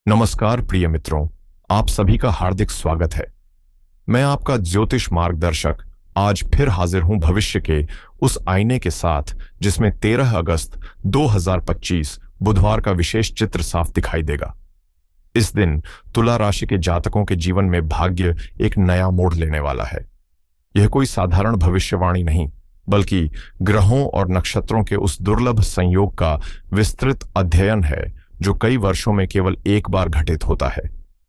नमस्कार प्रिय मित्रों, आप सभी का हार्दिक स्वागत है। मैं आपका ज्योतिष मार्गदर्शक आज फिर हाजिर हूं भविष्य के उस आईने के साथ जिसमें 13 अगस्त 2025 बुधवार का विशेष चित्र साफ दिखाई देगा। इस दिन तुला राशि के जातकों के जीवन में भाग्य एक नया मोड़ लेने वाला है। यह कोई साधारण भविष्यवाणी नहीं, बल्कि ग्रहों और नक्षत्रों के उस दुर्लभ संयोग का विस्तृत अध्ययन है जो कई वर्षों में केवल एक बार घटित होता है।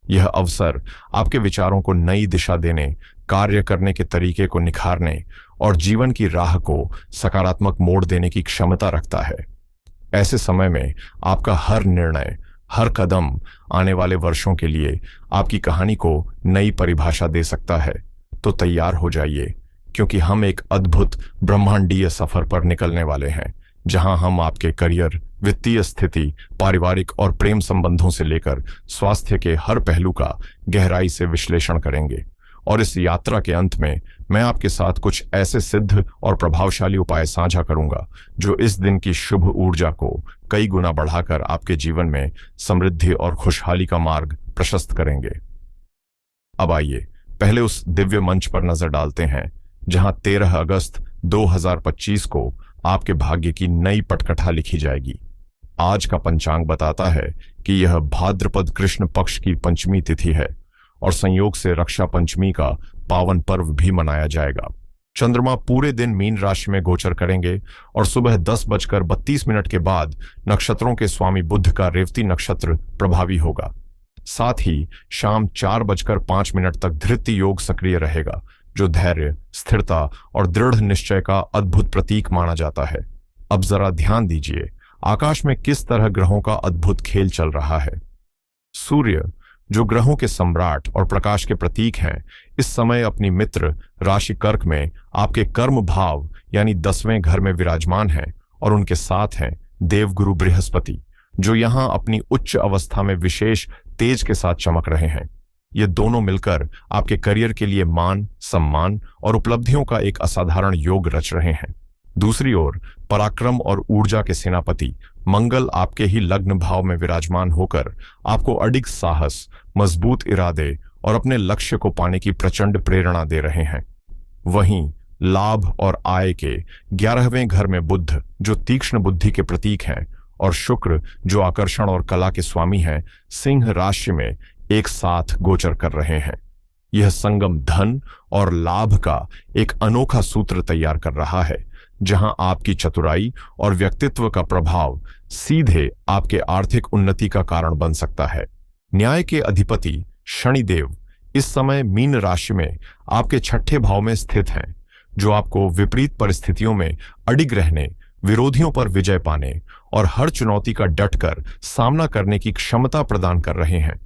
यह अवसर आपके विचारों को नई दिशा देने, कार्य करने के तरीके को निखारने और जीवन की राह को सकारात्मक मोड़ देने की क्षमता रखता है। ऐसे समय में आपका हर निर्णय, हर कदम आने वाले वर्षों के लिए आपकी कहानी को नई परिभाषा दे सकता है। तो तैयार हो जाइए, क्योंकि हम एक अद्भुत ब्रह्मांडीय सफर पर निकलने वाले हैं, जहां हम आपके करियर, वित्तीय स्थिति, पारिवारिक और प्रेम संबंधों से लेकर स्वास्थ्य के हर पहलू का गहराई से विश्लेषण करेंगे। और इस यात्रा के अंत में मैं आपके साथ कुछ ऐसे सिद्ध और प्रभावशाली उपाय साझा करूंगा जो इस दिन की शुभ ऊर्जा को कई गुना बढ़ाकर आपके जीवन में समृद्धि और खुशहाली का मार्ग प्रशस्त करेंगे। अब आइए पहले उस दिव्य मंच पर नजर डालते हैं जहां 13 अगस्त 2025 को आपके भाग्य की नई पटकथा लिखी जाएगी। आज का पंचांग बताता है कि यह भाद्रपद कृष्ण पक्ष की पंचमी तिथि है और संयोग से रक्षा पंचमी का पावन पर्व भी मनाया जाएगा। चंद्रमा पूरे दिन मीन राशि में गोचर करेंगे और सुबह 10:32 के बाद नक्षत्रों के स्वामी बुध का रेवती नक्षत्र प्रभावी होगा। साथ ही शाम 4:05 तक धृति योग सक्रिय रहेगा, जो धैर्य, स्थिरता और दृढ़ निश्चय का अद्भुत प्रतीक माना जाता है। अब जरा ध्यान दीजिए, आकाश में किस तरह ग्रहों का अद्भुत खेल चल रहा है। सूर्य, जो ग्रहों के सम्राट और प्रकाश के प्रतीक हैं, इस समय अपनी मित्र राशि कर्क में आपके कर्म भाव यानी 10वें घर में विराजमान हैं और उनके साथ हैं देवगुरु बृहस्पति, जो यहां अपनी उच्च अवस्था में विशेष तेज के साथ चमक रहे हैं। ये दोनों मिलकर आपके करियर के लिए मान, सम्मान और उपलब्धियों का एक असाधारण योग रच रहे हैं। दूसरी ओर पराक्रम और ऊर्जा के सेनापति मंगल आपके ही लग्न भाव में विराजमान होकर आपको अडिग साहस, मजबूत इरादे और अपने लक्ष्य को पाने की प्रचंड प्रेरणा दे रहे हैं। वहीं लाभ और आय के 11वें घर में बुध, जो तीक्ष्ण बुद्धि के प्रतीक हैं, और शुक्र, जो आकर्षण और कला के स्वामी हैं, सिंह राशि में एक साथ गोचर कर रहे हैं। यह संगम धन और लाभ का एक अनोखा सूत्र तैयार कर रहा है, जहां आपकी चतुराई और व्यक्तित्व का प्रभाव सीधे आपके आर्थिक उन्नति का कारण बन सकता है। न्याय के अधिपति शनिदेव इस समय मीन राशि में आपके 6ठे भाव में स्थित हैं, जो आपको विपरीत परिस्थितियों में अडिग रहने, विरोधियों पर विजय पाने और हर चुनौती का डटकर सामना करने की क्षमता प्रदान कर रहे हैं।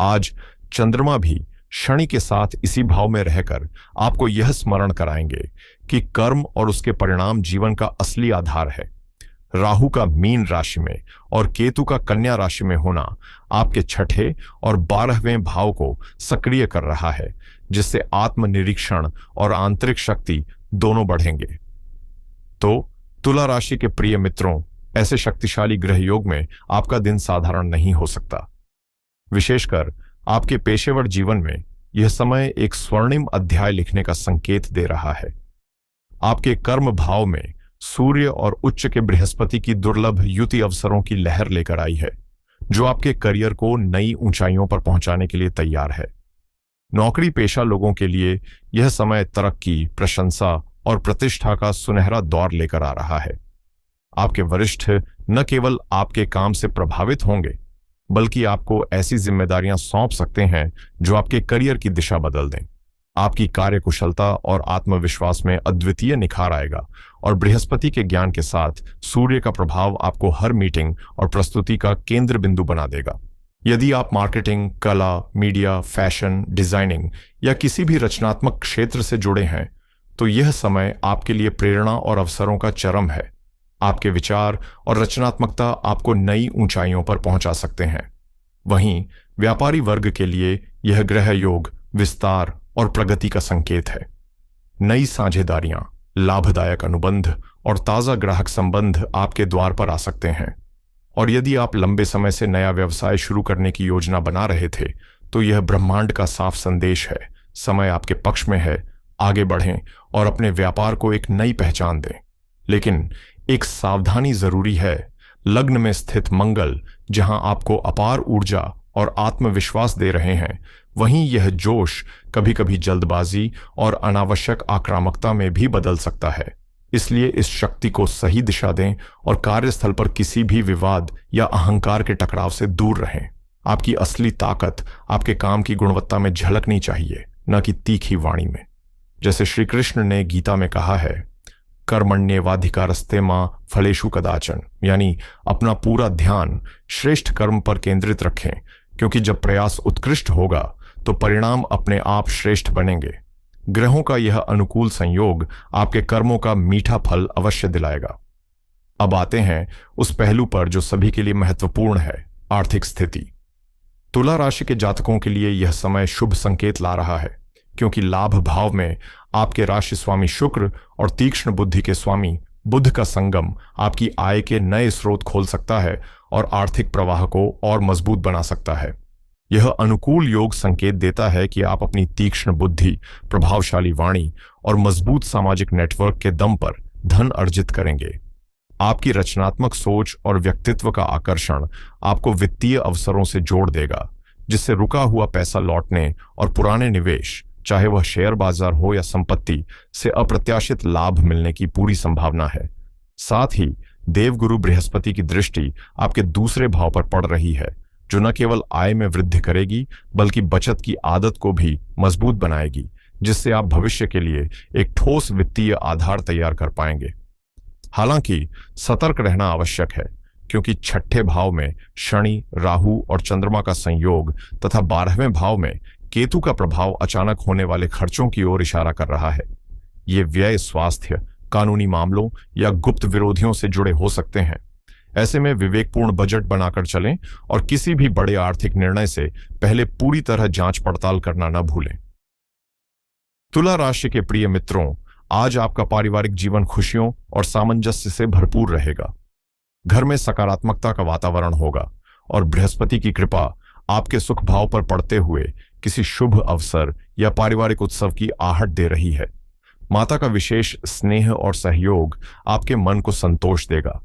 आज चंद्रमा भी शनि के साथ इसी भाव में रहकर आपको यह स्मरण कराएंगे कि कर्म और उसके परिणाम जीवन का असली आधार है। राहु का मीन राशि में और केतु का कन्या राशि में होना आपके 6ठे और 12वें भाव को सक्रिय कर रहा है, जिससे आत्मनिरीक्षण और आंतरिक शक्ति दोनों बढ़ेंगे। तो तुला राशि के प्रिय मित्रों, ऐसे शक्तिशाली ग्रह योग में आपका दिन साधारण नहीं हो सकता। विशेषकर आपके पेशेवर जीवन में यह समय एक स्वर्णिम अध्याय लिखने का संकेत दे रहा है। आपके कर्म भाव में सूर्य और उच्च के बृहस्पति की दुर्लभ युति अवसरों की लहर लेकर आई है, जो आपके करियर को नई ऊंचाइयों पर पहुंचाने के लिए तैयार है। नौकरी पेशा लोगों के लिए यह समय तरक्की, प्रशंसा और प्रतिष्ठा का सुनहरा दौर लेकर आ रहा है। आपके वरिष्ठ न केवल आपके काम से प्रभावित होंगे, बल्कि आपको ऐसी जिम्मेदारियां सौंप सकते हैं जो आपके करियर की दिशा बदल दें। आपकी कार्यकुशलता और आत्मविश्वास में अद्वितीय निखार आएगा और बृहस्पति के ज्ञान के साथ सूर्य का प्रभाव आपको हर मीटिंग और प्रस्तुति का केंद्र बिंदु बना देगा। यदि आप मार्केटिंग, कला, मीडिया, फैशन, डिजाइनिंग या किसी भी रचनात्मक क्षेत्र से जुड़े हैं, तो यह समय आपके लिए प्रेरणा और अवसरों का चरम है। आपके विचार और रचनात्मकता आपको नई ऊंचाइयों पर पहुंचा सकते हैं। वहीं व्यापारी वर्ग के लिए यह ग्रह योग विस्तार और प्रगति का संकेत है। नई साझेदारियां, लाभदायक अनुबंध और ताजा ग्राहक संबंध आपके द्वार पर आ सकते हैं। और यदि आप लंबे समय से नया व्यवसाय शुरू करने की योजना बना रहे थे तो यह ब्रह्मांड का साफ संदेश है। समय आपके पक्ष में है। आगे बढ़ें और अपने व्यापार को एक नई पहचान दें। लेकिन एक सावधानी जरूरी है। लग्न में स्थित मंगल जहां आपको अपार ऊर्जा और आत्मविश्वास दे रहे हैं, वहीं यह जोश कभी कभी जल्दबाजी और अनावश्यक आक्रामकता में भी बदल सकता है। इसलिए इस शक्ति को सही दिशा दें और कार्यस्थल पर किसी भी विवाद या अहंकार के टकराव से दूर रहें। आपकी असली ताकत आपके काम की गुणवत्ता में झलकनी चाहिए, न कि तीखी वाणी में। जैसे श्री कृष्ण ने गीता में कहा है, कर्मण्येवाधिकारस्ते मां फलेषु कदाचन, यानी अपना पूरा ध्यान श्रेष्ठ कर्म पर केंद्रित रखें, क्योंकि जब प्रयास उत्कृष्ट होगा तो परिणाम अपने आप श्रेष्ठ बनेंगे। ग्रहों का यह अनुकूल संयोग आपके कर्मों का मीठा फल अवश्य दिलाएगा। अब आते हैं उस पहलू पर जो सभी के लिए महत्वपूर्ण है, आर्थिक स्थिति। तुला राशि के जातकों के लिए यह समय शुभ संकेत ला रहा है, क्योंकि लाभ भाव में आपके राशि स्वामी शुक्र और तीक्ष्ण बुद्धि के स्वामी बुध का संगम आपकी आय के नए स्रोत खोल सकता है और आर्थिक प्रवाह को और मजबूत बना सकता है। यह अनुकूल योग संकेत देता है कि आप अपनी तीक्ष्ण बुद्धि, प्रभावशाली वाणी और मजबूत सामाजिक नेटवर्क के दम पर धन अर्जित करेंगे। आपकी रचनात्मक सोच और व्यक्तित्व का आकर्षण आपको वित्तीय अवसरों से जोड़ देगा, जिससे रुका हुआ पैसा लौटने और पुराने निवेश, चाहे वह शेयर बाजार हो या संपत्ति, से अप्रत्याशित लाभ मिलने की पूरी संभावना है। साथ ही देवगुरु बृहस्पति की दृष्टि आपके दूसरे भाव पर पड़ रही है, जो न केवल आय में वृद्धि करेगी बल्कि बचत की आदत को भी मजबूत बनाएगी, जिससे आप भविष्य के लिए एक ठोस वित्तीय आधार तैयार कर पाएंगे। हालांकि सतर्क रहना आवश्यक है, क्योंकि छठे भाव में शनि, राहु और चंद्रमा का संयोग तथा 12वें भाव में केतु का प्रभाव अचानक होने वाले खर्चों की ओर इशारा कर रहा है। ये व्यय स्वास्थ्य, कानूनी मामलों या गुप्त विरोधियों से जुड़े हो सकते हैं। ऐसे में विवेकपूर्ण बजट बनाकर चलें और किसी भी बड़े आर्थिक निर्णय से पहले पूरी तरह जांच पड़ताल करना न भूलें। तुला राशि के प्रिय मित्रों, आज आपका पारिवारिक जीवन खुशियों और सामंजस्य से भरपूर रहेगा। घर में सकारात्मकता का वातावरण होगा और बृहस्पति की कृपा आपके सुख भाव पर पड़ते हुए किसी शुभ अवसर या पारिवारिक उत्सव की आहट दे रही है। माता का विशेष स्नेह और सहयोग आपके मन को संतोष देगा।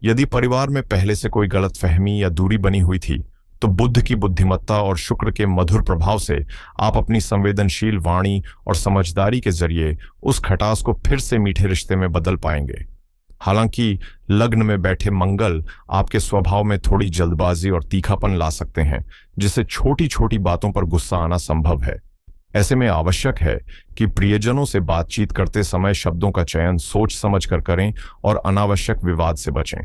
यदि परिवार में पहले से कोई गलतफहमी या दूरी बनी हुई थी, तो बुध की बुद्धिमत्ता और शुक्र के मधुर प्रभाव से आप अपनी संवेदनशील वाणी और समझदारी के जरिए उस खटास को फिर से मीठे रिश्ते में बदल पाएंगे। हालांकि लग्न में बैठे मंगल आपके स्वभाव में थोड़ी जल्दबाजी और तीखापन ला सकते हैं, जिससे छोटी छोटी बातों पर गुस्सा आना संभव है। ऐसे में आवश्यक है कि प्रियजनों से बातचीत करते समय शब्दों का चयन सोच समझ कर करें और अनावश्यक विवाद से बचें।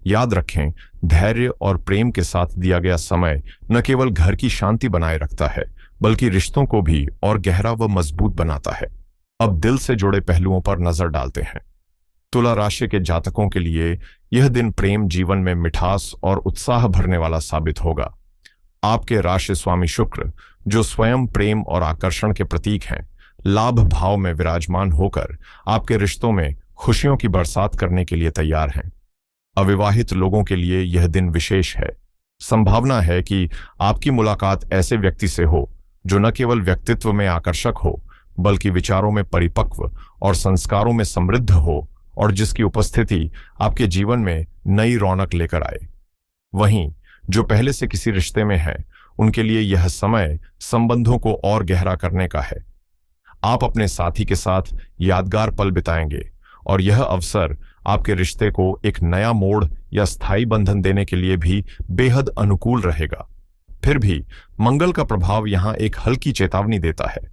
याद रखें, धैर्य और प्रेम के साथ दिया गया समय न केवल घर की शांति बनाए रखता है, बल्कि रिश्तों को भी और गहरा व मजबूत बनाता है। अब दिल से जुड़े पहलुओं पर नजर डालते हैं। तुला राशि के जातकों के लिए यह दिन प्रेम जीवन में मिठास और उत्साह भरने वाला साबित होगा। आपके राशि स्वामी शुक्र, जो स्वयं प्रेम और आकर्षण के प्रतीक हैं, लाभ भाव में विराजमान होकर आपके रिश्तों में खुशियों की बरसात करने के लिए तैयार हैं। अविवाहित लोगों के लिए यह दिन विशेष है। संभावना है कि आपकी मुलाकात ऐसे व्यक्ति से हो जो न केवल व्यक्तित्व में आकर्षक हो, बल्कि विचारों में परिपक्व और संस्कारों में समृद्ध हो, और जिसकी उपस्थिति आपके जीवन में नई रौनक लेकर आए। वहीं जो पहले से किसी रिश्ते में है, उनके लिए यह समय संबंधों को और गहरा करने का है। आप अपने साथी के साथ यादगार पल बिताएंगे और यह अवसर आपके रिश्ते को एक नया मोड़ या स्थायी बंधन देने के लिए भी बेहद अनुकूल रहेगा। फिर भी मंगल का प्रभाव यहां एक हल्की चेतावनी देता है।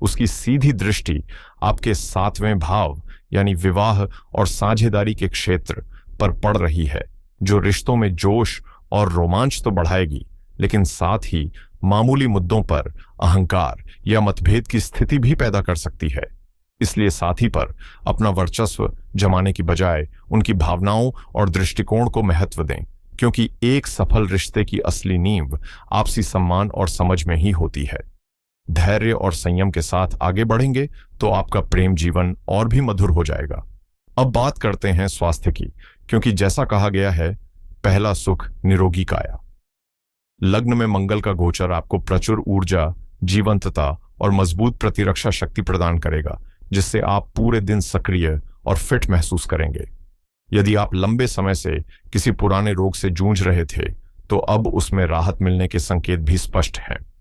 उसकी सीधी दृष्टि आपके 7वें भाव यानी विवाह और साझेदारी के क्षेत्र पर पड़ रही है, जो रिश्तों में जोश और रोमांच तो बढ़ाएगी, लेकिन साथ ही मामूली मुद्दों पर अहंकार या मतभेद की स्थिति भी पैदा कर सकती है। इसलिए साथी पर अपना वर्चस्व जमाने की बजाय उनकी भावनाओं और दृष्टिकोण को महत्व दें, क्योंकि एक सफल रिश्ते की असली नींव आपसी सम्मान और समझ में ही होती है। धैर्य और संयम के साथ आगे बढ़ेंगे तो आपका प्रेम जीवन और भी मधुर हो जाएगा। अब बात करते हैं स्वास्थ्य की, क्योंकि जैसा कहा गया है, पहला सुख निरोगी काया। लग्न में मंगल का गोचर आपको प्रचुर ऊर्जा, जीवंतता और मजबूत प्रतिरक्षा शक्ति प्रदान करेगा, जिससे आप पूरे दिन सक्रिय और फिट महसूस करेंगे। यदि आप लंबे समय से किसी पुराने रोग से जूझ रहे थे, तो अब उसमें राहत मिलने के संकेत भी स्पष्ट हैं।